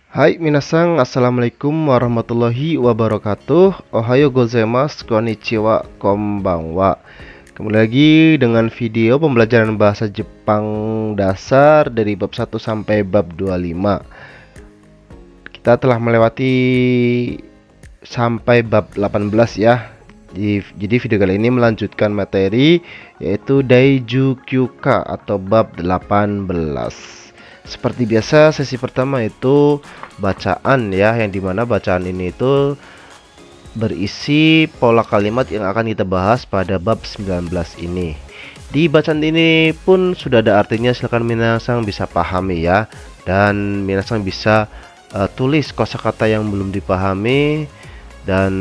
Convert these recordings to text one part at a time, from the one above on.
Hai minasang, assalamualaikum warahmatullahi wabarakatuh. Ohayo gozaimasu, konnichiwa, konbanwa. Kembali lagi dengan video pembelajaran bahasa Jepang dasar dari bab 1 sampai bab 25. Kita telah melewati sampai bab 18 ya. Jadi video kali ini melanjutkan materi yaitu Daiju Kyuka atau bab 18. Seperti biasa, sesi pertama itu bacaan ya, yang dimana bacaan ini itu berisi pola kalimat yang akan kita bahas pada bab 19 ini. Di bacaan ini pun sudah ada artinya, silahkan minasang bisa pahami ya, dan minasang bisa tulis kosakata yang belum dipahami dan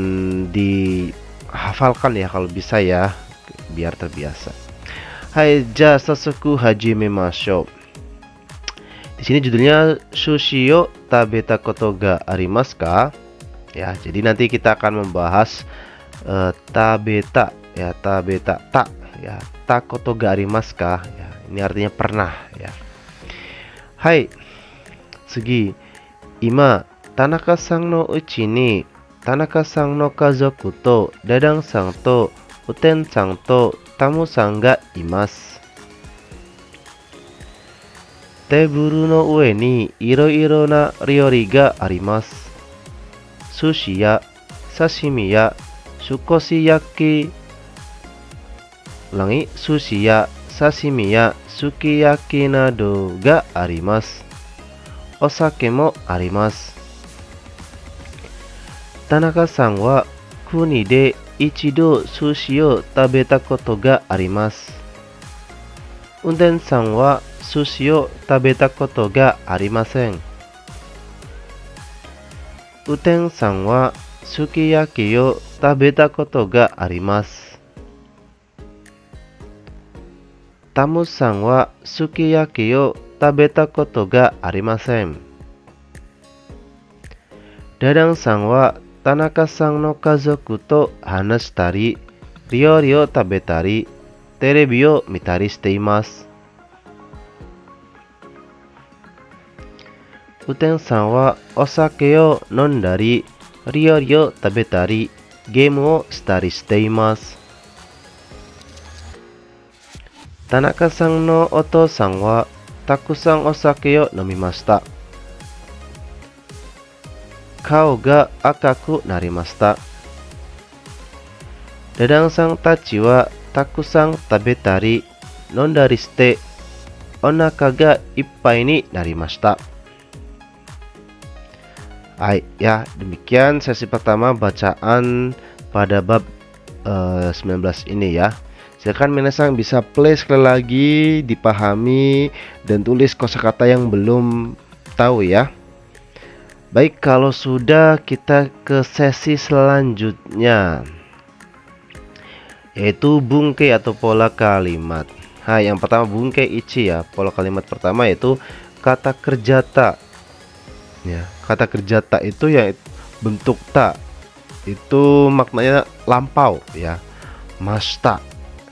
dihafalkan ya kalau bisa ya, biar terbiasa. Hai, ja sasuku hajimemashou. Di sini judulnya sushi yo tabeta koto ga arimasu ka? Ya, jadi nanti kita akan membahas tabeta ya, tabeta ta ya, ta koto ga arimasu ka? Ya, ini artinya pernah ya. Hai, tsugi. Ima Tanaka-san no uchi ni Tanaka-san no kazoku to Dadang-san to Uten-san to Tamu-san ga imasu. Teburu no ue ni iro-iro na ryori ga arimasu. Sushi ya sashimi ya sukiyaki. Ulangi, sushi ya sashimi ya sukiyaki nado ga arimasu. Osake mo arimasu. Tanaka-san wa kuni de ichido sushi o tabeta koto ga arimasu. Uten-san wa sushi o tabeta koto ga arimasen. Uten-san wa sukiyaki o tabeta koto ga arimasu. Tamu-san wa sukiyaki o tabeta koto ga arimasen. Dadang-san wa Tanaka-san no kazoku to hanashitari, ryori o tabetari, terebi o mitari shite imasu. Uten-san wa osake o nondari, ryori o tabetari, gemu o shitari shite imasu. Tanaka-san no otou-san wa takusan osake o nomimashita. Kao ga akaku narimashita. Dadang-san tachi wa takusan tabetari, nondari shite, onaka ga ippai ni narimashita. Hai, ya, demikian sesi pertama bacaan pada bab 19 ini ya. Silakan minasang bisa play sekali lagi, dipahami dan tulis kosakata yang belum tahu ya. Baik, kalau sudah kita ke sesi selanjutnya, yaitu bungke atau pola kalimat. Nah, yang pertama bungke ichi ya. Pola kalimat pertama yaitu kata kerja ta. Ya, kata kerja ta itu ya bentuk ta. Itu maknanya lampau ya. Mashita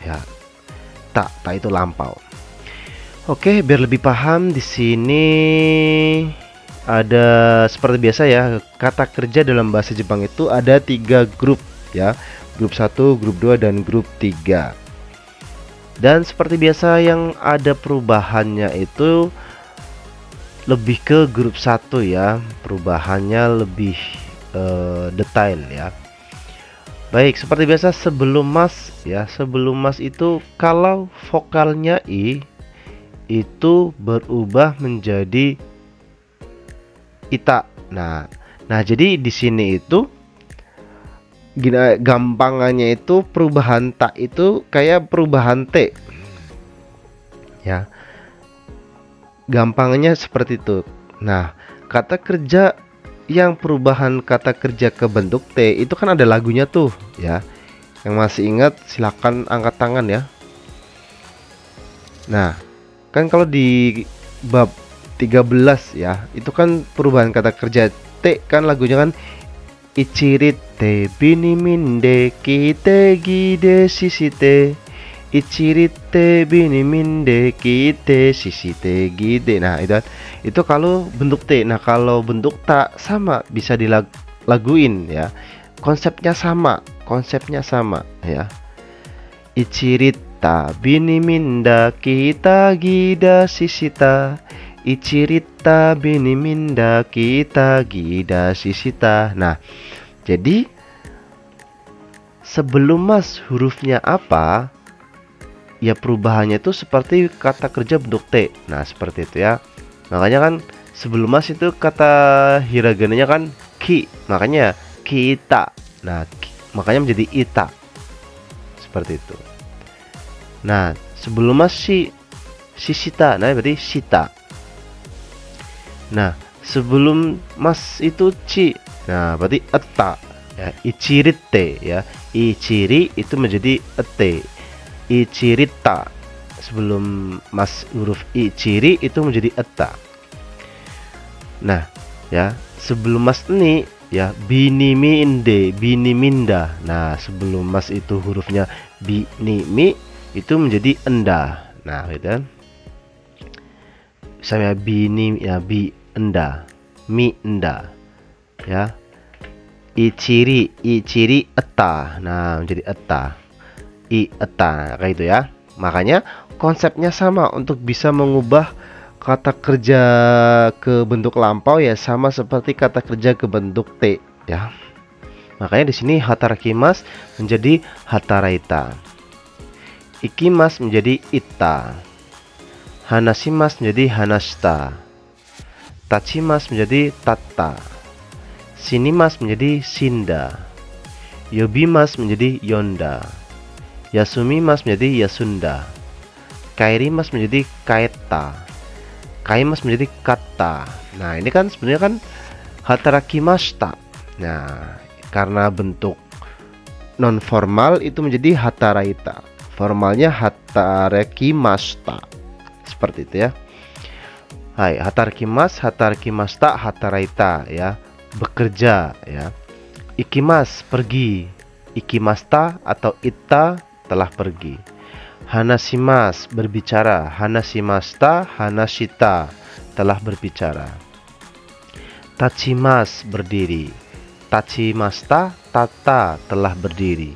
ya. Ta itu lampau. Oke, biar lebih paham di sini ada seperti biasa ya, kata kerja dalam bahasa Jepang itu ada 3 grup ya. Grup 1, grup 2 dan grup 3. Dan seperti biasa yang ada perubahannya itu lebih ke grup 1 ya. Perubahannya lebih detail ya. Baik, seperti biasa sebelum mas ya, sebelum mas itu kalau vokalnya i itu berubah menjadi ita. Nah, jadi di sini itu gini, gampangannya itu perubahan ta itu kayak perubahan t. Ya. Gampangannya seperti itu. Nah, kata kerja yang perubahan kata kerja ke bentuk T itu kan ada lagunya tuh ya. Yang masih ingat silakan angkat tangan ya. Nah, kan kalau di bab 13 ya, itu kan perubahan kata kerja T kan lagunya kan Ichirite bini minde kite gide shishite Ichirite bini minde kite sisite gide. Nah, itu kalau bentuk T. Nah, kalau bentuk ta sama, bisa dilaguin ya. Konsepnya sama ya. Ichirita bini minda kita gida sisita. Ichirita bini minda kita gida sisita. Nah, jadi sebelum mas hurufnya apa, ya perubahannya itu seperti kata kerja bentuk T. Nah, seperti itu ya. Makanya kan sebelum mas itu kata hiragananya kan ki, makanya kita. Nah, makanya menjadi ita. Seperti itu. Nah, sebelum mas sita, nah berarti sita. Nah, sebelum mas itu ci, nah berarti eta ya. Ichirite ya. Ichiri itu menjadi ete. Ichirita, sebelum mas huruf i ciri itu menjadi eta. Nah ya, sebelum mas ini ya bini minde, bini minda. Nah, sebelum mas itu hurufnya bini mi itu menjadi enda. Nah, gitu kan. Misalnya bini ya, bi enda, mi enda ya. Ichiri eta. Nah, menjadi eta. Eta kayak itu ya. Makanya konsepnya sama untuk bisa mengubah kata kerja ke bentuk lampau ya, sama seperti kata kerja ke bentuk T ya. Makanya di sini hatarakimas menjadi hataraita. Ikimas menjadi ita. Hanashimas menjadi hanashita. Tachimas menjadi tatta. Shinimas menjadi shinda. Yobimas menjadi yonda. Yasumimas menjadi yasunda. Kairimas menjadi kaeta. Kaimas menjadi kata. Nah, ini kan sebenarnya kan hatarakimashita. Nah, karena bentuk non formal itu menjadi hataraita. Formalnya hatarakimashita. Seperti itu ya. Hai, hatarakimashita, hataraita ya. Bekerja ya. Ikimas pergi. Ikimasta atau ita telah pergi. Hanashimas berbicara. Hanashimasta, hanashita telah berbicara. Tachimas berdiri. Tachimasta, tata telah berdiri.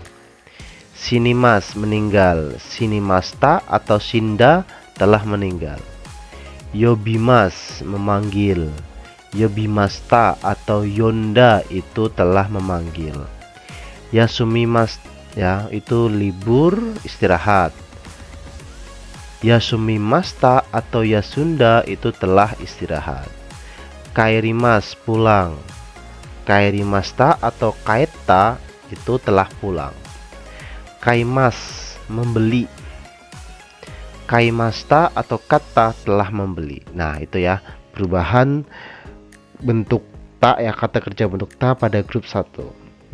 Shinimas meninggal. Shinimasta atau shinda telah meninggal. Yobimas memanggil. Yobimasta atau yonda itu telah memanggil. Yasumimas ya, itu libur istirahat. Yasumimasta atau yasunda itu telah istirahat. Kairimas pulang. Kairimasta atau kaeta itu telah pulang. Kaimas membeli. Kaimasta atau kata telah membeli. Nah, itu ya perubahan bentuk ta ya, kata kerja bentuk ta pada grup 1.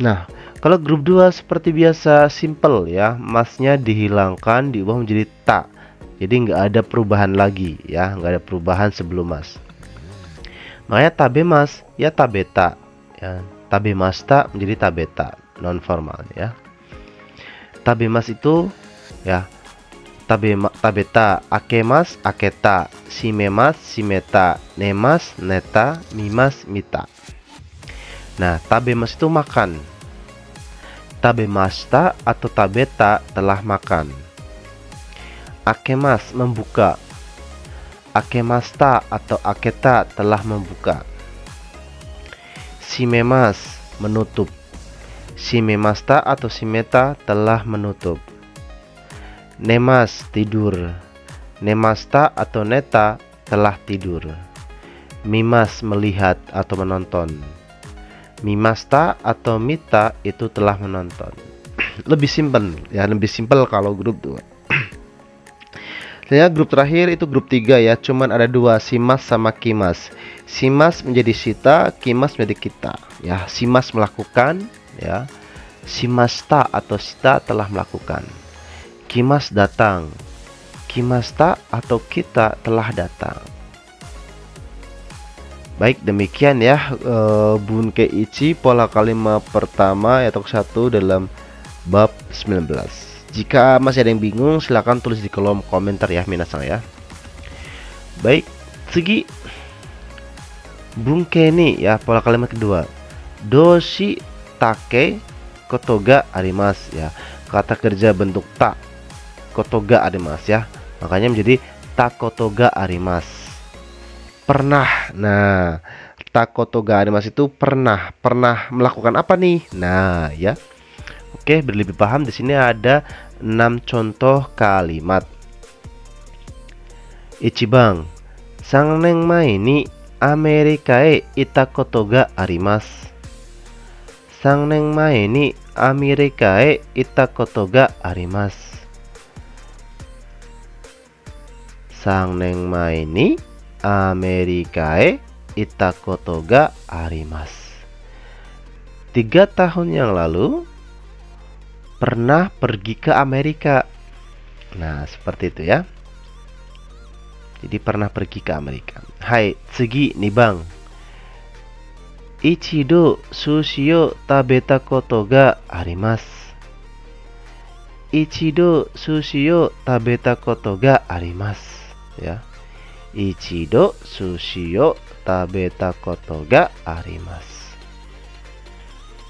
Nah, kalau grup 2 seperti biasa simple ya, masnya dihilangkan, diubah menjadi ta. Jadi nggak ada perubahan lagi ya, nggak ada perubahan sebelum mas. Makanya tabemas ya tabeta ya, tabemasta menjadi tabeta non formal ya. Tabemas itu ya tabeta, akemas aketa, shimemas shimeta, nemas neta, mimas mita. Nah, tabemas itu makan. Tabemasta atau tabeta telah makan. Akemas membuka. Akemasta atau aketa telah membuka. Shimemas menutup. Shimemasta atau shimeta telah menutup. Nemas tidur. Nemasta atau neta telah tidur. Mimas melihat atau menonton. Mimasta atau mita itu telah menonton. Lebih simpel ya, lebih simpel kalau grup 2. Selanjutnya grup terakhir itu grup 3 ya, cuman ada 2, simas sama kimas. Simas menjadi sita, kimas menjadi kita ya. Simas melakukan ya. Simasta atau sita telah melakukan. Kimas datang. Kimasta atau kita telah datang. Baik, demikian ya Bunkeichi pola kalimat pertama atau 1 dalam bab 19. Jika masih ada yang bingung, silahkan tulis di kolom komentar ya minasan ya. Baik, tsugi bunke ni ya, pola kalimat kedua. Doshi take koto ga arimasu ya. Kata kerja bentuk ta koto ga arimasu ya. Makanya menjadi ta koto ga arimasu. Pernah. Nah, ta koto ga arimasu itu pernah melakukan apa nih? Nah, ya. Oke, biar lebih paham di sini ada 6 contoh kalimat. Ichiban, 3年前にアメリカへ行ったことがあります。3年前にアメリカへ行ったことがあります。3年前にアメリカへ行ったことがあります。 3 tahun yang lalu pernah pergi ke Amerika. Nah, seperti itu ya. Jadi pernah pergi ke Amerika. Hai, tsugi 2 番. Ichido sushi o tabeta koto ga arimasu. Ichido sushi o tabeta koto ga arimasu. Ya. Ichido sushi o tabeta koto ga arimasu.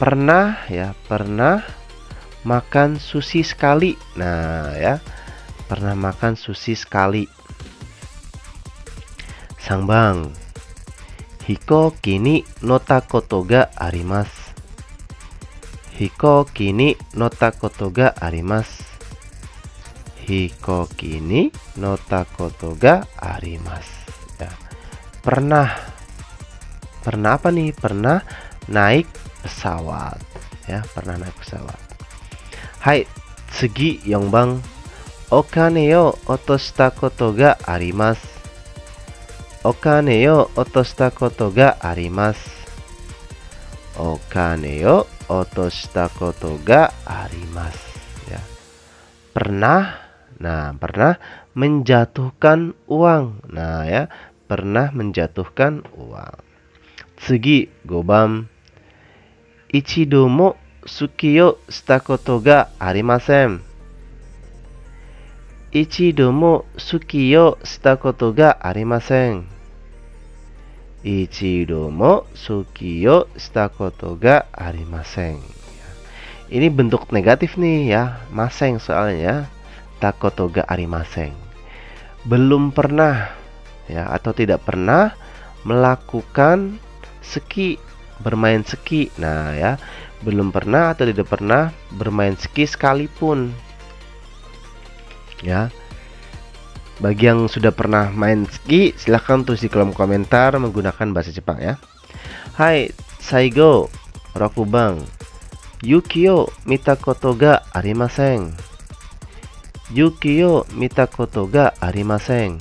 Pernah ya, pernah makan sushi sekali. Nah, ya. Pernah makan sushi sekali. Sangbang, hikoki ni nota koto ga arimasu. Hikoki ni nota koto ga arimasu. Hikoki ni nota koto ga arimasu. Ya. Pernah apa nih? Pernah naik pesawat. Ya, pernah naik pesawat. Hai, tsugi 4 番. Okane yo otoshita koto ga arimasu. Okane yo otoshita koto ga arimasu. Okane yo otoshita koto ga arimasu. Ya. Pernah. Nah, pernah menjatuhkan uang. Nah, ya, pernah menjatuhkan uang. Tsugi 5 番. Ichido mo suki o shita koto ga arimasen. Ichido mo suki o shita koto ga arimasen. Ichido mo suki o shita koto ga arimasen. Ini bentuk negatif nih ya, maseng soalnya ya. Takoto ga arimasen. Belum pernah ya, atau tidak pernah melakukan ski, bermain ski. Nah, ya, belum pernah atau tidak pernah bermain ski sekalipun. Ya. Bagi yang sudah pernah main ski, silahkan tulis di kolom komentar menggunakan bahasa Jepang ya. Hai, saigo 6 番. Yuki o mita koto ga arimasen. Yuki o mita koto ga arimasen.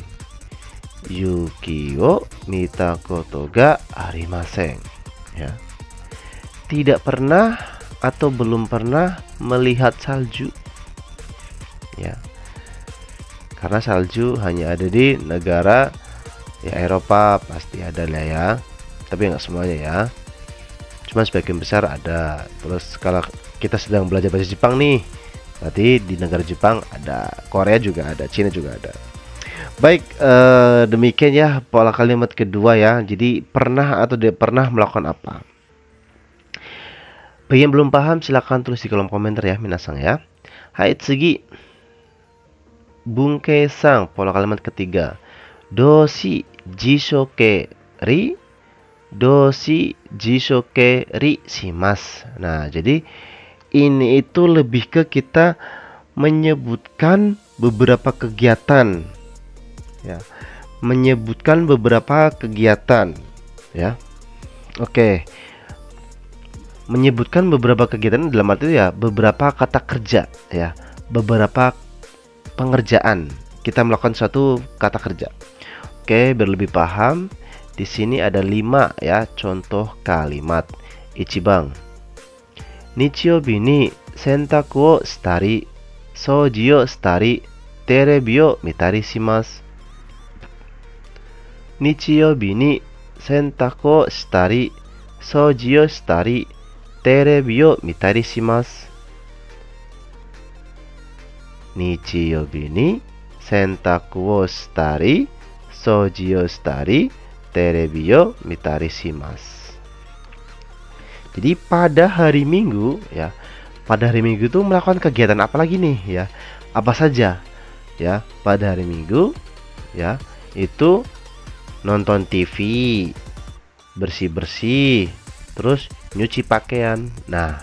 Yuki o mita koto ga arimasen. Ya. Tidak pernah atau belum pernah melihat salju. Ya. Karena salju hanya ada di negara ya Eropa, pasti ada lah ya. Tapi nggak semuanya ya. Cuma sebagian besar ada. Terus kalau kita sedang belajar bahasa Jepang nih, berarti di negara Jepang ada, Korea juga ada, Cina juga ada. Baik, demikian ya pola kalimat kedua ya. Jadi pernah atau tidak pernah melakukan apa. Bagi yang belum paham silahkan tulis di kolom komentar ya minasang ya. Hai, tsugi Bunke-san, pola kalimat ketiga. Doshi jishoke ri. Doshi jishoke ri shimasu. Nah, jadi ini itu lebih ke kita menyebutkan beberapa kegiatan. Ya. Menyebutkan beberapa kegiatan, ya. Oke. Menyebutkan beberapa kegiatan dalam arti ya beberapa kata kerja, ya. Beberapa pengerjaan, kita melakukan suatu kata kerja. Oke, biar lebih paham, di sini ada 5 ya contoh kalimat. Ichiban, Nichiyoubi ni sentaku o shitari, souji o shitari, terebi o mitari shimasu. Nichiyoubi ni sentaku o shitari, souji o shitari, terebi o mitari shimasu. Nichiyobi ni sentaku wo shitari, souji o shitari, terebi o mitari shimasu. Jadi pada hari Minggu ya, pada hari Minggu itu melakukan kegiatan apa lagi nih ya? Apa saja ya pada hari Minggu ya? Itu nonton TV, bersih-bersih, terus nyuci pakaian. Nah,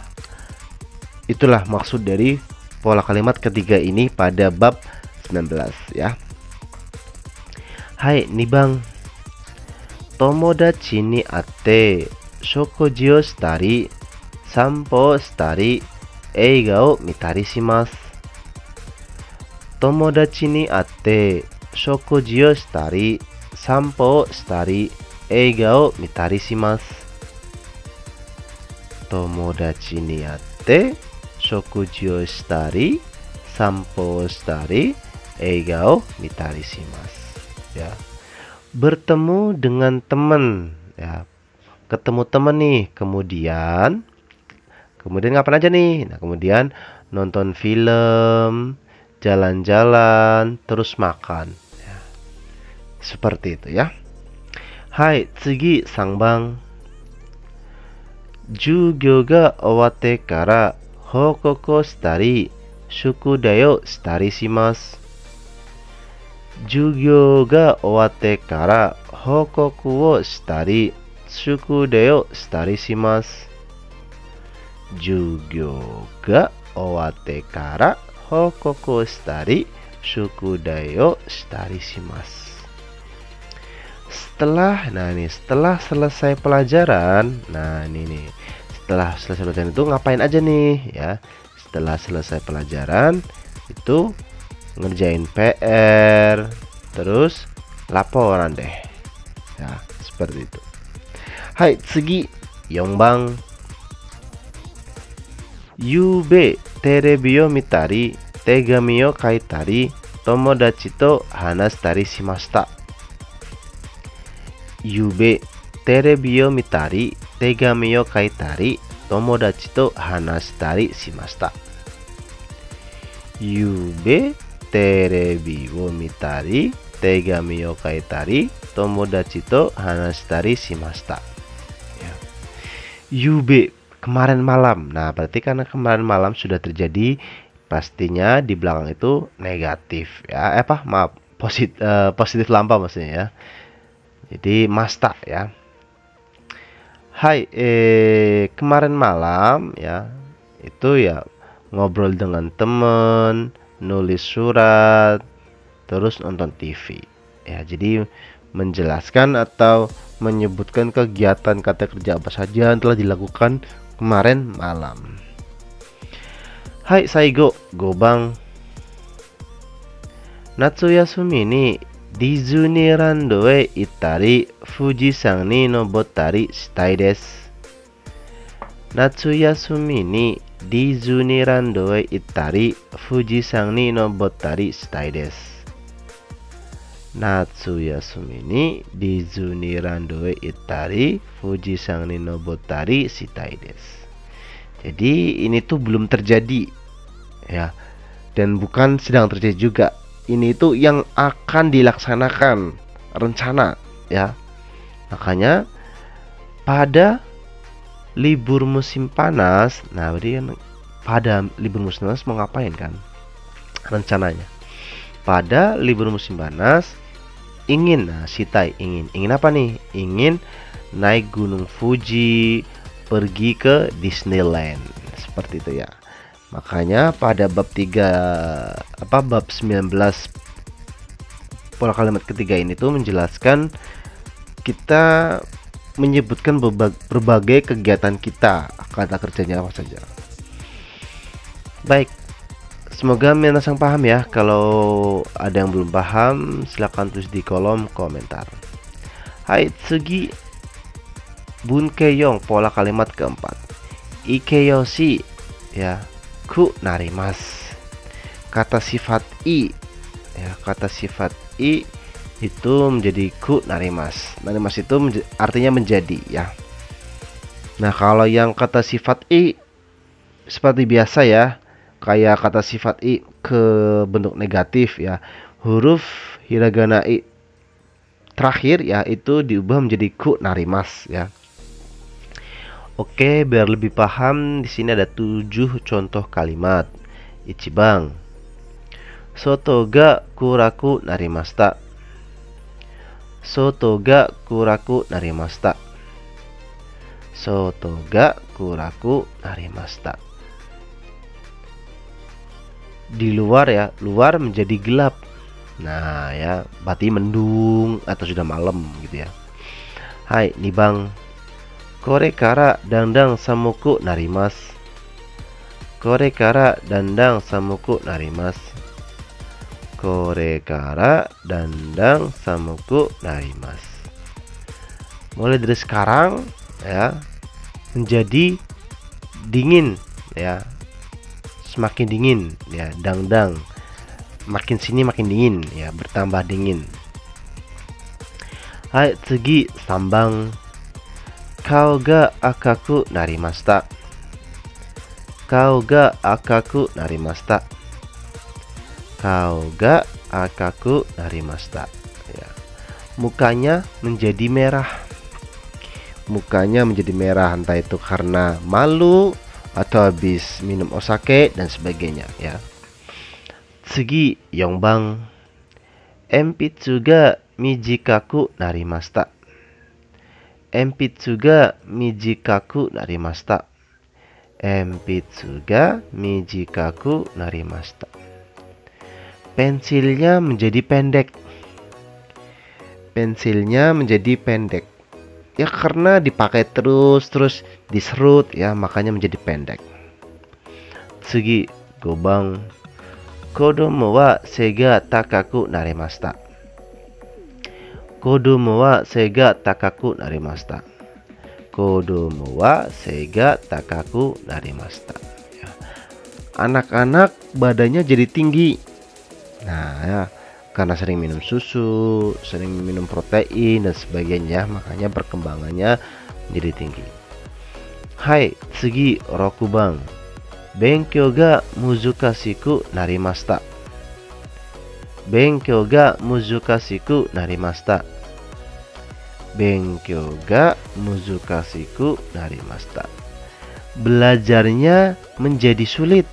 itulah maksud dari pola kalimat ketiga ini pada bab 19 ya. Hai, nih Bang. Tomodachi ni atte shokuji o shitari, sanpo o shitari, eiga o mitari shimasu. Tomodachi ni atte shokuji o shitari, sanpo o shitari, eiga o mitari shimasu. Tomodachi ni atte shokuji o shitari, sanpo o shitari, eiga o mitari shimasu. Ya. Bertemu dengan teman ya. Ketemu teman nih, kemudian ngapain aja nih? Nah, kemudian nonton film, jalan-jalan, terus makan ya. Seperti itu ya. Hai, tsugi sangbang. Jugyou ga owatte kara hokoku o shitari, shukudai o shitari shimasu. Jugyou ga owatte kara hokoku o shitari, shukudai o shitari shimasu. Jugyou ga owatte kara hokoku o shitari, shukudai o shitari shimasu. Setelah selesai pelajaran, setelah selesai pelajaran itu ngapain aja nih ya? Setelah selesai pelajaran itu ngerjain PR, terus laporan deh. Ya, seperti itu. Hai, tsugi, Yongbang. Yube, terebi o mitari, tegami o kaitari, tomodachi to hanashitari shimashita. Yube, terebi o mitari, tegami o kaitari, tomodachi to hanashitari shimashita. Yube, terebi o mitari, tegami o kaitari, tomodachi to hanashitari shimashita. Ya. Yube, kemarin malam. Nah, berarti karena kemarin malam sudah terjadi, pastinya di belakang itu negatif ya. Positif lampau maksudnya ya. Jadi masta ya. Hai, kemarin malam ya, itu ya ngobrol dengan temen, nulis surat, terus nonton TV. Ya, jadi menjelaskan atau menyebutkan kegiatan kata kerja apa saja yang telah dilakukan kemarin malam. Hai, saigo, Gobang. Natsuyasumi ni Disneyland e ittari, Fujisan ni nobottari shitai desu. Natsuyasumi ni Disneyland e ittari, Fujisan ni nobottari shitai desu. Natsuyasumi ni Disneyland e ittari, Fujisan ni nobottari shitai desu. Jadi ini tuh belum terjadi ya, dan bukan sedang terjadi juga. Ini itu yang akan dilaksanakan, rencana ya. Makanya pada libur musim panas, nah berarti kan pada libur musim panas mau ngapain kan rencananya? Pada libur musim panas ingin, shitai, ingin apa nih? Ingin naik gunung Fuji, pergi ke Disneyland, seperti itu ya. Makanya pada bab 19 pola kalimat ketiga ini tuh menjelaskan, kita menyebutkan berbagai kegiatan kita, kata kerjanya apa saja. Baik, semoga minasang paham ya. Kalau ada yang belum paham, silahkan tulis di kolom komentar. Hai, tsugi, bunkeyong, pola kalimat keempat. Ikeyoshi ya, ku narimasu. Kata sifat i ya, kata sifat i itu menjadi ku narimasu. Narimasu itu artinya menjadi ya. Nah, kalau yang kata sifat i seperti biasa ya, kayak kata sifat i ke bentuk negatif ya, huruf hiragana i terakhir ya itu diubah menjadi ku narimas ya. Oke, biar lebih paham di sini ada 7 contoh kalimat. Ichiban, soto ga kuraku narimashita. Soto ga kuraku narimashita. Soto ga kuraku narimashita. Di luar ya, luar menjadi gelap. Nah ya, berarti mendung atau sudah malam gitu ya. Hai, nih bang. Kore kara dandang samuku narimasu. Kore kara dandang samuku narimasu. Kore kara dandang samuku narimasu. Mulai dari sekarang ya menjadi dingin ya. Semakin dingin ya, dangdang. Makin sini makin dingin ya, bertambah dingin. Hai, tsugi sambang. Kao ga akaku narimashita. Kao ga akaku narimashita. Kao ga akaku narimashita ya. Mukanya menjadi merah. Mukanya menjadi merah, entah itu karena malu atau habis minum osake dan sebagainya ya. Tsugi yongbang. Enpitsu ga mijikaku narimashita. Enpitsu ga mijikaku narimashita. Enpitsu ga mijikaku narimashita. Pensilnya menjadi pendek. Pensilnya menjadi pendek. Ya karena dipakai terus diserut ya, makanya menjadi pendek. Tsugi gobang. Kodomo wa sei ga takaku narimashita. Kodomo wa sei ga takaku narimashita. Kodomo wa sei ga takaku narimashita ya. Anak-anak badannya jadi tinggi. Nah ya, karena sering minum susu, sering minum protein dan sebagainya, makanya perkembangannya jadi tinggi. Hai, tsugi rokubang. Benkyou ga muzukashiku narimashita. Benkyou ga muzukashiku narimashita. Benkyou ga muzukashiku narimashita. Belajarnya menjadi sulit.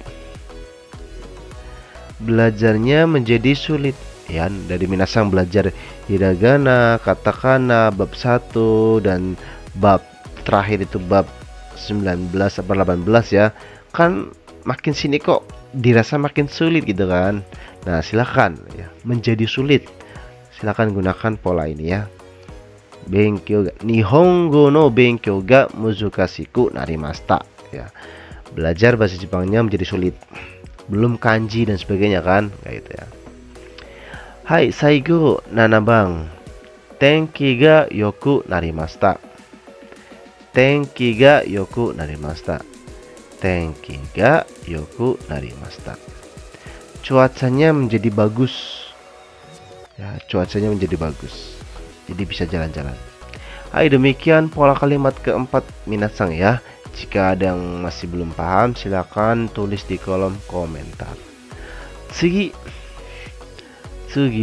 Belajarnya menjadi sulit ya. Dari minasang belajar hiragana, katakana, bab 1 dan bab terakhir itu bab 19 atau 18 ya. Kan makin sini kok dirasa makin sulit gitu kan. Nah, silakan ya, menjadi sulit. Silakan gunakan pola ini ya. Benkyou ga Nihongo no benkyou ga muzukashiku narimashita ya. Belajar bahasa Jepangnya menjadi sulit. Belum kanji dan sebagainya kan, kayak gitu ya. Hai, saigo nanabang. Tenki ga yoku narimashita. Tenki ga yoku narimashita. Tenki ga yoku narimashita. Cuacanya menjadi bagus. Ya, cuacanya menjadi bagus. Jadi bisa jalan-jalan. Hai, demikian pola kalimat keempat minasang ya. Jika ada yang masih belum paham, silakan tulis di kolom komentar. Tsugi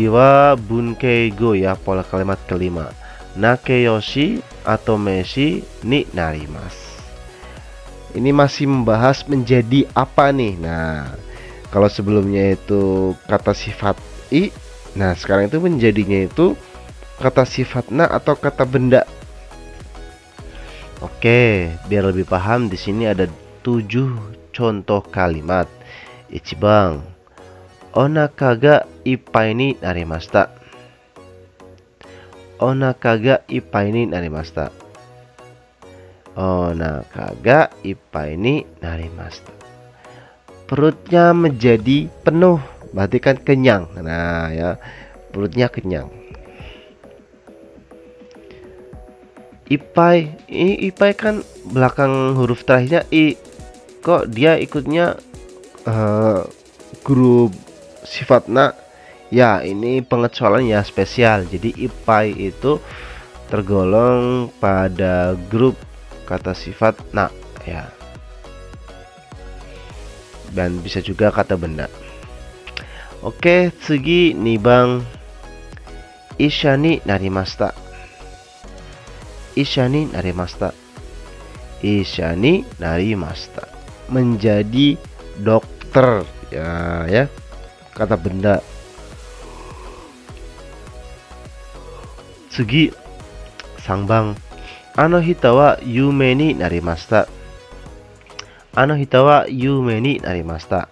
wa bunkei go ya, pola kalimat kelima. Nakeyoshi atau meshi ni narimasu. Ini masih membahas menjadi apa nih. Nah, kalau sebelumnya itu kata sifat i, nah sekarang itu menjadinya itu kata sifat na atau kata benda. Oke, biar lebih paham di sini ada 7 contoh kalimat. Ichiban, onaka ga ippai ni narimashita. Onaka ga ippai ni narimashita. Onaka ga ippai ni narimashita. Perutnya menjadi penuh, berarti kan kenyang. Nah ya, perutnya kenyang. Ipai kan belakang huruf terakhirnya i, kok dia ikutnya grup sifat na ya. Ini pengecualian ya spesial, jadi ipai itu tergolong pada grup kata sifat na ya. dan bisa juga kata benda. Oke, tsugi nih bang. Isha ni narimashita. Isha ni narimashita. Isha ni narimashita. Menjadi dokter. Ya. Kata benda. Tsugi, sang bang. Ano hita wa yume ni narimashita. Ano hita wa yume ni narimashita.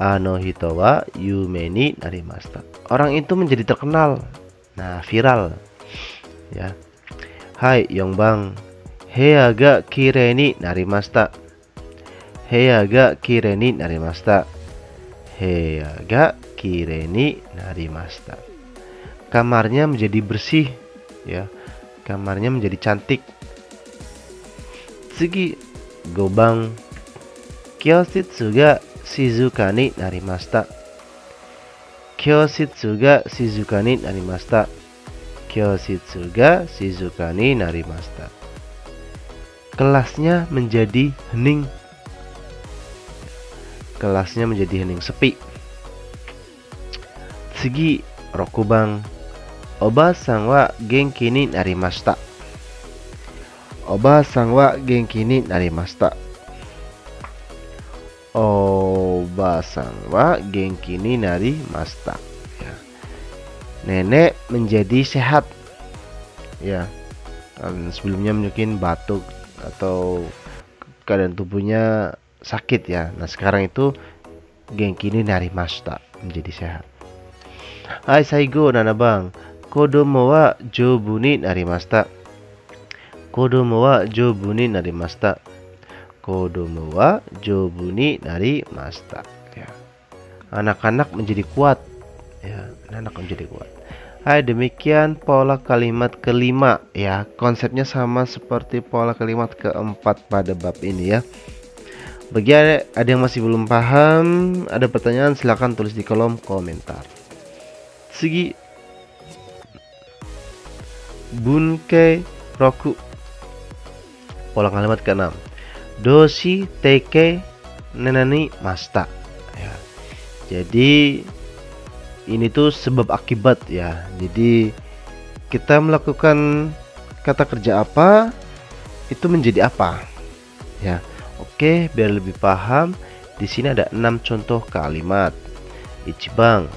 Ano hito wa yume ni narimashita. Orang itu menjadi terkenal. Nah, viral. Ya. Hai, Yongbang. Heya ga kirei ni narimashita. Heya ga kirei ni narimashita. Heya ga kirei ni narimashita. Kamarnya menjadi bersih, ya. Kamarnya menjadi cantik. Tsugi, Gobang. Kyoshitsu ga shizuka ni narimashita. Kyoshitsu ga shizuka ni narimashita. Kyoshitsu ga shizuka ni narimashita. Kelasnya menjadi hening. Kelasnya menjadi hening, sepi. Tsugi, Rokubang. Oba-san wa genki ni narimashita. Oba-san wa genki ni narimashita. Oba-san wa genki ni narimashita. Ya. Nenek menjadi sehat. Ya. Sebelumnya mungkin batuk atau keadaan tubuhnya sakit ya. Nah, sekarang itu genki ni narimashita, menjadi sehat. Hai, saigo nanabang. Kodomo wa joubu ni narimashita. Kodomo wa joubu ni narimashita. Kodomo wa joubu ni narimashita. Ya. Anak-anak menjadi kuat. Ya, anak menjadi kuat. Hai, demikian pola kalimat kelima ya. Konsepnya sama seperti pola kalimat keempat pada bab ini ya. Bagi ada yang masih belum paham, ada pertanyaan, silahkan tulis di kolom komentar. Tsugi, Bunkei Roku. Pola kalimat ke-6. Doshi teke nenani masta. Ya. Jadi ini tuh sebab akibat ya. Jadi kita melakukan kata kerja apa, itu menjadi apa. Ya. Oke, biar lebih paham, di sini ada 6 contoh kalimat. Ichibang.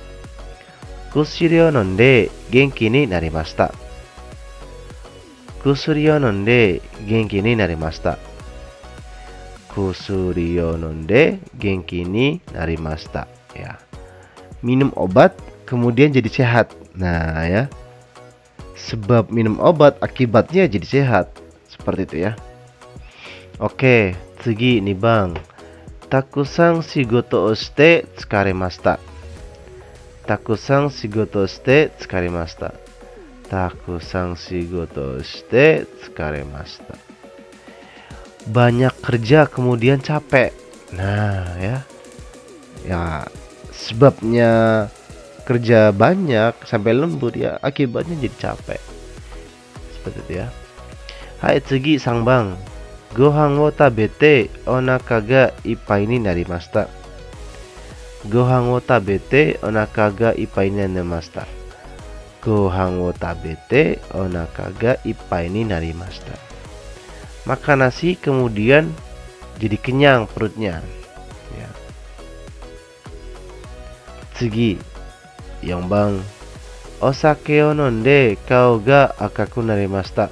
Kusuri o nonde genki ni narimashita. Kusuri o nonde genki ni narimashita. Kusuri o nonde genki ni narimashita. Ya. Minum obat kemudian jadi sehat. Nah, ya. Sebab minum obat akibatnya jadi sehat. Seperti itu ya. Oke, tsugi nih bang. Takusan shigoto o shite tsukaremashita. Takusan shigoto shite tsukaremashita. Takusan shigoto shite tsukaremashita. Banyak kerja kemudian capek. Nah, ya. Ya, sebabnya kerja banyak sampai lembur ya, akibatnya jadi capek. Seperti itu ya. Hai, tsugi sang bang. Gohan wo tabete onaka ga ippai ni narimashita. Gohan wo tabete onaka ga ippai ni narimashita. Gohan wo tabete onaka ga ippai ni narimashita. Makan nasi kemudian jadi kenyang perutnya. Ya. Tsugi, yang bang. Osake o nonde kao ga akaku narimashita.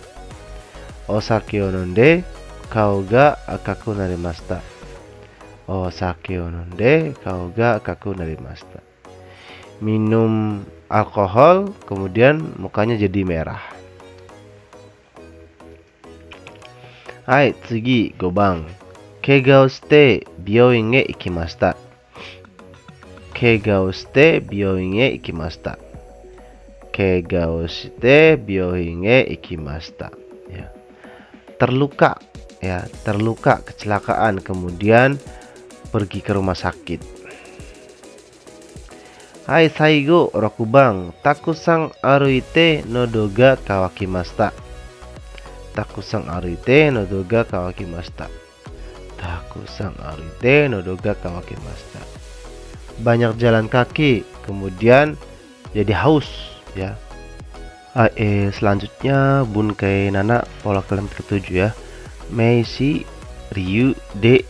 Osake o nonde kao ga akaku narimashita. Osake o nonde kao ga akaku narimashita. Minum alkohol kemudian mukanya jadi merah. Hai, tsugi, Gobang. Kega o shite byouin e ikimashita. Kega o shite byouin e ikimashita. Kega o shite byouin e ikimashita. Ya. Terluka, ya, terluka, kecelakaan, kemudian pergi ke rumah sakit. Hai, saigo, Rokubang. Takusan aruite nodo ga kawakimashita. Takusan aruite nodo ga kawakimashita. Takusang arite nodoga kawakimashita. Banyak jalan kaki, kemudian jadi haus ya. Selanjutnya bunkai nana pola kalimat ke-7 ya. Meishi ryu de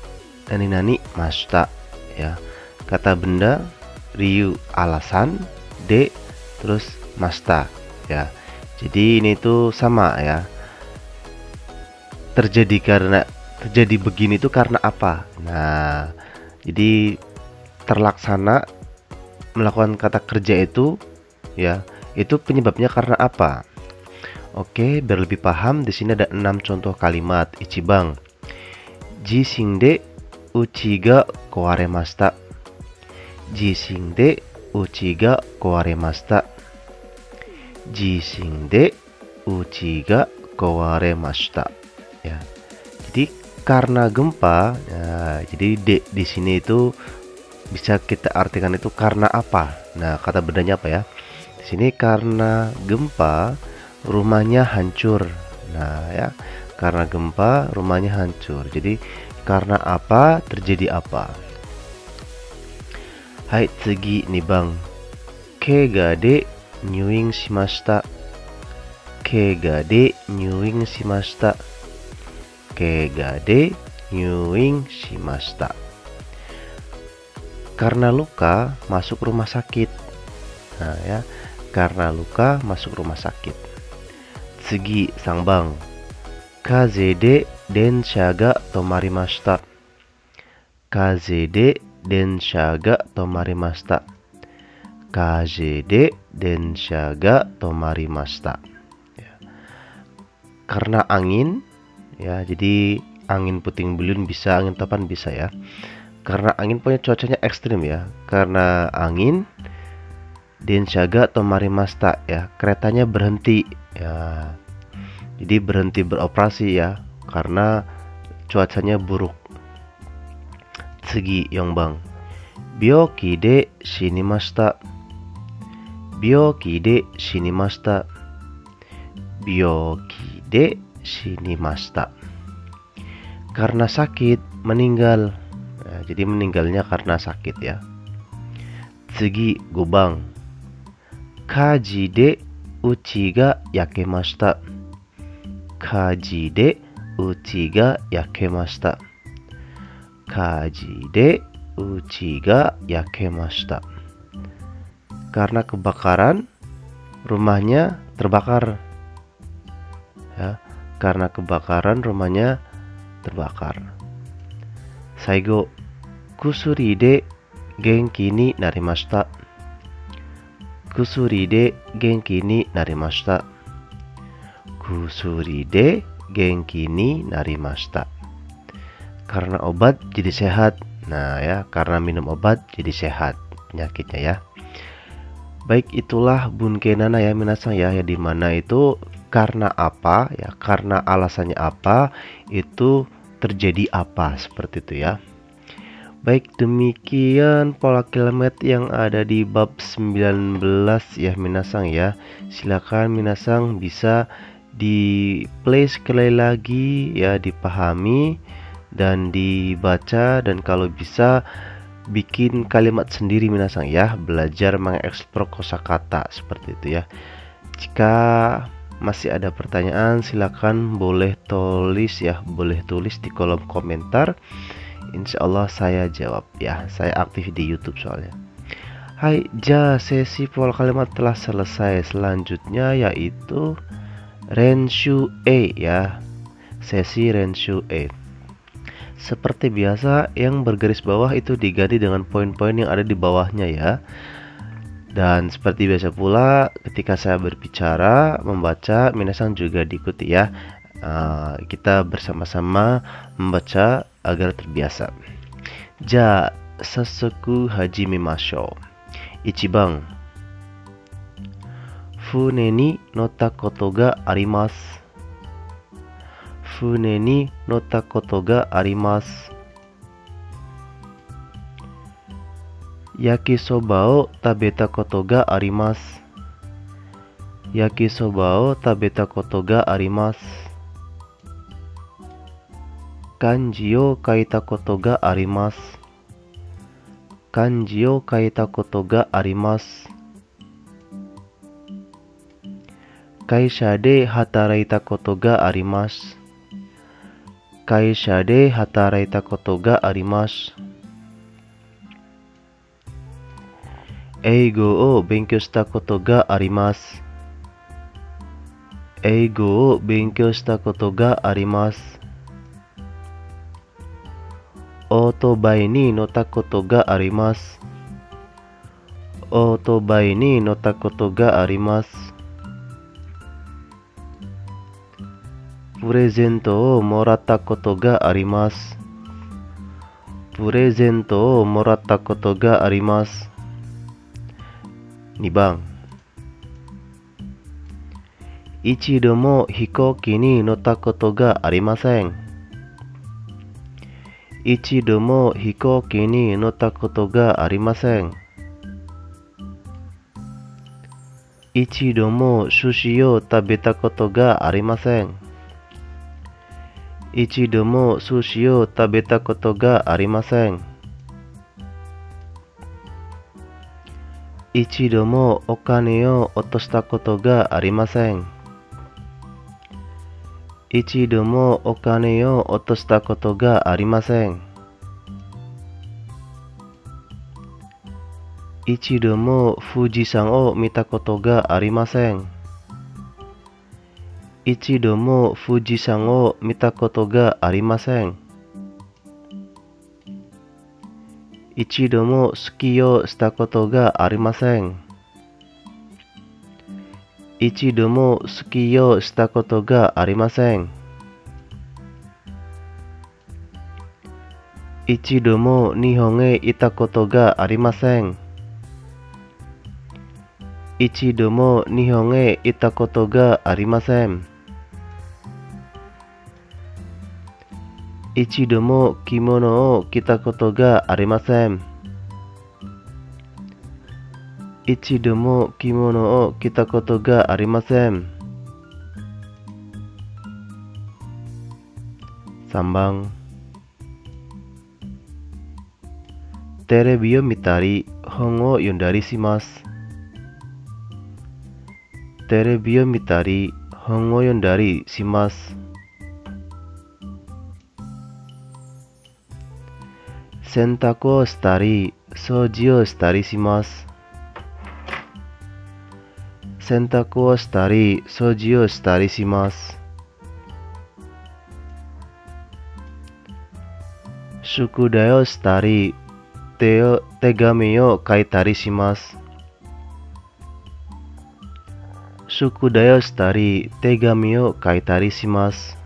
nani nani mashita ya. Kata benda, ryu alasan, de terus mashita ya. Jadi ini tuh sama ya. Terjadi begini tuh karena apa? Nah, jadi terlaksana melakukan kata kerja itu ya, itu penyebabnya karena apa? Oke, biar lebih paham di sini ada 6 contoh kalimat. Ichibang, jishin de uchi ga kowaremashita. Jishin de uchi ga kowaremashita. Jishin de uchi ga kowaremashita. Ya. Jadi karena gempa, ya, jadi di sini itu bisa kita artikan itu karena apa? Nah, kata bendanya apa ya? Di sini karena gempa rumahnya hancur. Nah, ya. Karena gempa rumahnya hancur. Jadi karena apa terjadi apa? Hai, tsugi nih Bang. Keiga de nyuing shimashita. Keiga de nyuing shimashita. Keiga de nyuing shimashita. Karena luka masuk rumah sakit. Nah ya, karena luka masuk rumah sakit. Tsugi sangbang, kaze de densha ga tomarimashita. Kaze de densha ga tomarimashita. Kaze de densha ga tomarimashita. Ya. Karena angin, ya jadi angin puting beliung bisa, angin topan bisa ya. Karena angin punya cuacanya ekstrim ya. Karena angin, densha ga tomarimashita ya, keretanya berhenti ya. Jadi berhenti beroperasi ya karena cuacanya buruk. Tsugi yongbang, byoki de shinimashita. Byoki de shinimashita. Byoki de shinimashita. Karena sakit meninggal. Nah, jadi meninggalnya karena sakit ya. Tsugi gobang, kaji de uchi ga yakemashita. Kaji de uchi ga yakemashita. Kaji de uchi ga yakemashita. Karena kebakaran rumahnya terbakar. Ya, karena kebakaran rumahnya terbakar. Saigo, kusuri de genki ni narimashita. Kusuri de genki ni narimashita. Kusuri de genki ni narimashita. Karena obat jadi sehat. Nah ya, karena minum obat jadi sehat penyakitnya ya. Baik, itulah bunkai nana ya minasang ya, ya dimana itu karena apa ya, karena alasannya apa itu terjadi apa, seperti itu ya. Baik, demikian pola kalimat yang ada di bab 19 ya minasang ya. Silakan minasang bisa di play sekali lagi ya, dipahami dan dibaca, dan kalau bisa bikin kalimat sendiri minasang ya, belajar mengeksplor kosakata seperti itu ya. Jika masih ada pertanyaan silakan boleh tulis ya, boleh tulis di kolom komentar. Insya Allah saya jawab ya, saya aktif di YouTube soalnya. Hai, sesi pola kalimat telah selesai. Selanjutnya yaitu Renshu E ya, sesi Renshu E. Seperti biasa, yang bergaris bawah itu diganti dengan poin-poin yang ada di bawahnya ya. Dan seperti biasa pula, ketika saya berbicara, membaca, minasang juga diikuti ya. Kita bersama-sama membaca agar terbiasa. Ja, sasoku hajimemashou. Ichibang, fune ni nota koto ga arimasu. Fune ni nota koto ga arimasu. Yakisoba o tabeta koto ga arimasu. Yakisoba o tabeta koto ga arimasu. Kanjiを書いたことがあります。漢字を書いたことがあります。会社で働いたことがあります。会社で働いたことがあります。英語を勉強したことがあります。英語を勉強したことがあります。オートバイに乗ったことがあります。オートバイに乗ったことがあります。プレゼントをもらったことがあります。プレゼントをもらったことがあります。2番。一度も飛行機に乗ったことがありません。一度も飛行機に乗ったことがありません。一度も寿司を食べたことがありません。一度も寿司を食べたことがありません。一度もお金を落としたことがありません。一度もお金を落としたことがありません。一度も富士山を見たことがありません。一度も富士山を見たことがありません。一度もスキーをしたことがありません。一度もスキーをしたことがありません。一度も日本へ行ったことがありません。一度も日本へ行ったことがありません。一度も着物を着たことがありません。一度も着物を着たことがありません。3番。テレビを見たり本を読んだりします。テレビを見たり本を読んだりします。洗濯をしたり掃除をしたりします。洗濯をしたり掃除をしたりします。宿題をしたり手紙を書いたりします。宿題をしたり手紙を書いたりします。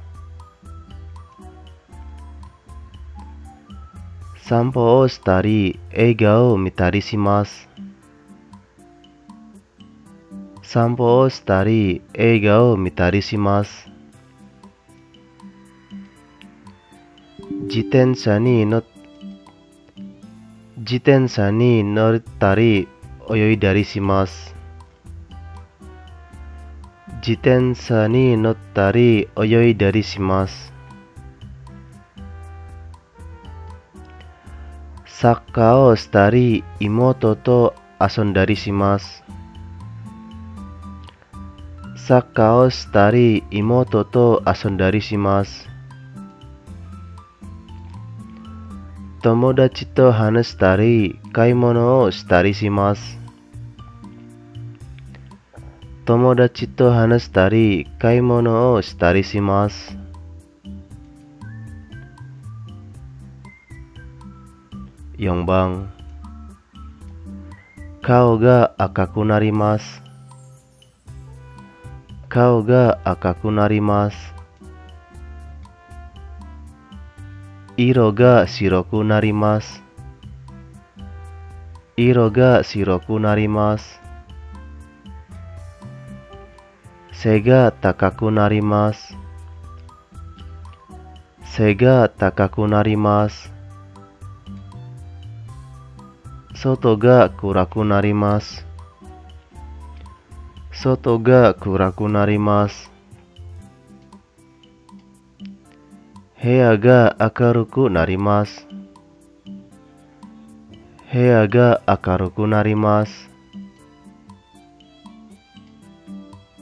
散歩をしたり映画を見たりします。散歩をしたり映画を見たりします。自転車に乗ったり泳いだりします。自転車に乗ったり泳いだりします。サッカーをしたり妹と遊んだりします。サッカーをしたり妹と遊んだりします。友達と話したり買い物をしたりします。友達と話したり買い物をしたりします。4番。顔が赤くなります。顔が赤くなります。色が白くなります。色が白くなります。背が高くなります。背が高くなります。外が暗くなります。外が暗くなります。Hea ga akaruku narimasu. Hea ga akaruku narimasu.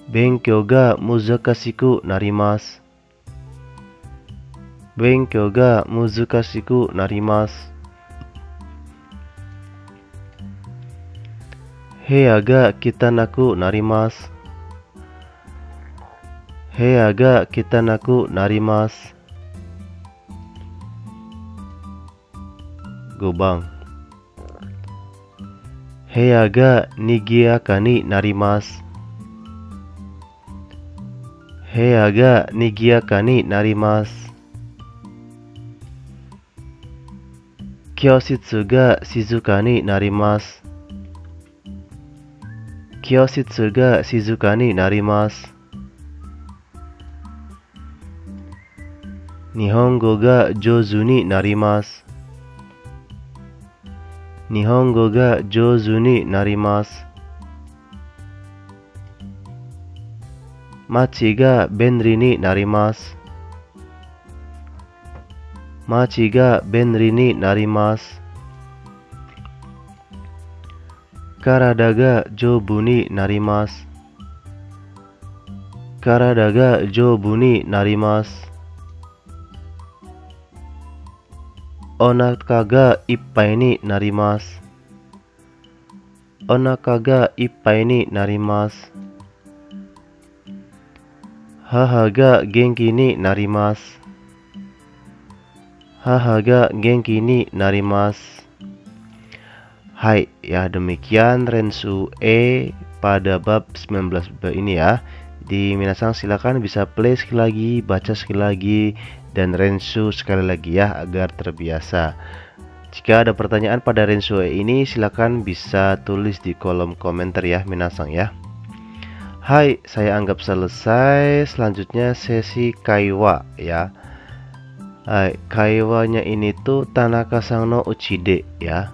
Benkyou ga muzakashiku narimasu. Benkyou ga muzakashiku narimasu. Hea ga kitanaku narimasu. Hea ga kitanaku narimasu. Gobang. Hea ga nigiaka ni narimasu. Hea ga nigiaka ni narimasu. Kyoshitsu ga shizuka ni narimasu. Kyoshitsu ga shizuka ni narimasu. Nihongo ga jouzu ni narimasu. Nihongo ga jouzu ni narimasu. Machi ga benri ni narimasu. Machi ga benri ni narimasu. Karada ga jobu ni narimasu. Karada ga jobu ni narimasu. Onaka ga ippai ni narimasu. Onaka ga ippai ni narimasu. Haha ga genki ni narimasu. Haha ga genki ni narimasu. Hai, ya demikian Rensu E pada bab 19b ini ya. Di minasan silakan bisa play sekali lagi, baca sekali lagi, dan Rensu sekali lagi ya agar terbiasa. Jika ada pertanyaan pada Rensu E ini silakan bisa tulis di kolom komentar ya minasan ya. Hai, saya anggap selesai. Selanjutnya sesi kaiwa ya. Hai, kaiwanya ini tuh Tanaka-san no uchide ya.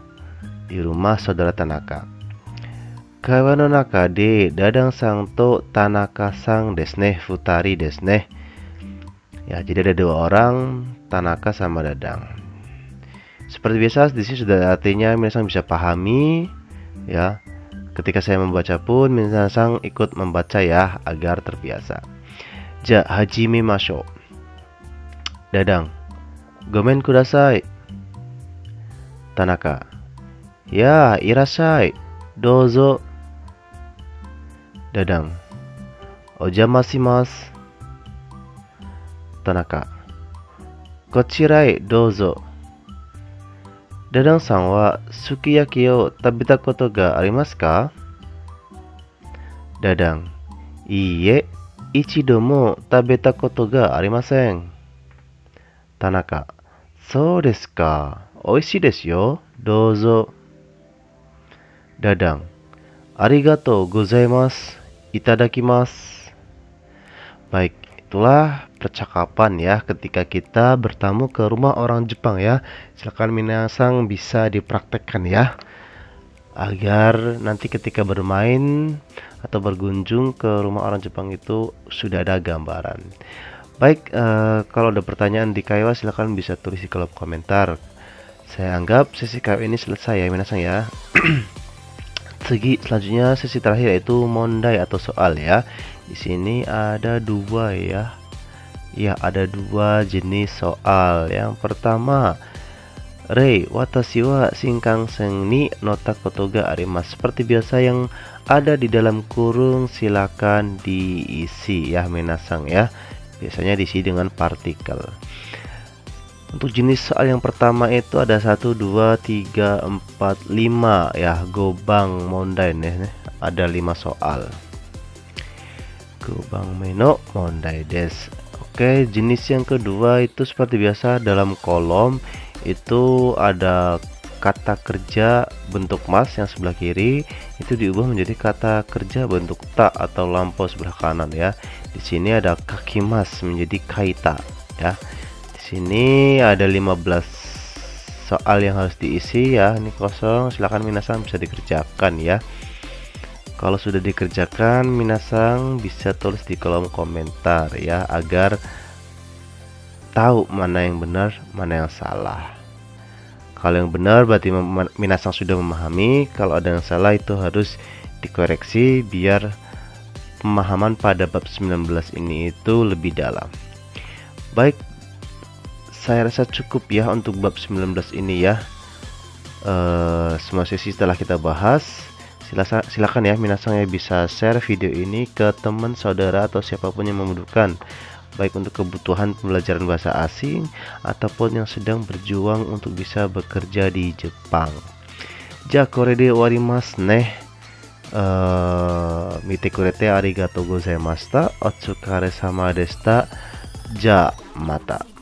Di rumah saudara Tanaka. Kaiwa no naka de Dadang-san to Tanaka-san desu ne, futari desu ne. Ya, jadi ada dua orang, Tanaka sama Dadang. Seperti biasa di sini sudah artinya minasan bisa pahami ya. Ketika saya membaca pun minasan ikut membaca ya agar terbiasa. Ja hajimemashou. Dadang, gomen kudasai. Tanaka, ya irasai, dozo. Dadang, ojamasimasu. Tanaka, kochirai dozo. Dadang-san wa sukiyaki o tabeta koto ga arimasu ka? Dadang, iie, ichido mo tabeta koto ga arimasen. Tanaka, sou desu ka. Oishii desu yo. Dozo. Dadang, arigatou gozaimasu. Itadakimasu. Baik, itulah percakapan ya ketika kita bertamu ke rumah orang Jepang ya. Silakan minasan bisa dipraktekkan ya, agar nanti ketika bermain atau berkunjung ke rumah orang Jepang itu sudah ada gambaran. Baik, kalau ada pertanyaan di kaiwa silakan bisa tulis di kolom komentar. Saya anggap sesi kaiwa ini selesai ya minasan ya. Selanjutnya sesi terakhir yaitu mondai atau soal ya. Di sini ada dua ya. Ya, ada dua jenis soal. Yang pertama, rei watashi wa shinkansen ni nota koto ga arimasu. Seperti biasa yang ada di dalam kurung silakan diisi ya minasan ya. Biasanya diisi dengan partikel. Untuk jenis soal yang pertama itu ada 1, 2, 3, 4, 5 ya. Gobang mondai nih. Ada 5 soal. Gobang meno mondai desu. Oke, jenis yang kedua itu seperti biasa dalam kolom itu ada kata kerja bentuk mas yang sebelah kiri itu diubah menjadi kata kerja bentuk ta atau lampau sebelah kanan ya. Di sini ada kakimas menjadi kaita ya. Di sini ada 15 soal yang harus diisi ya. Ini kosong, silahkan minasan bisa dikerjakan ya. Kalau sudah dikerjakan minasan bisa tulis di kolom komentar ya, agar tahu mana yang benar, mana yang salah. Kalau yang benar berarti minasang sudah memahami, kalau ada yang salah itu harus dikoreksi biar pemahaman pada bab 19 ini itu lebih dalam. Baik, saya rasa cukup ya untuk bab 19 ini ya. Semua sesi telah kita bahas. Silakan ya minasang ya bisa share video ini ke teman, saudara, atau siapapun yang membutuhkan, baik untuk kebutuhan pembelajaran bahasa asing ataupun yang sedang berjuang untuk bisa bekerja di Jepang. Ja, korede warimasu ne. Mite kurete arigatou gozaimashita. Otsukare sama deshita. Ja, mata.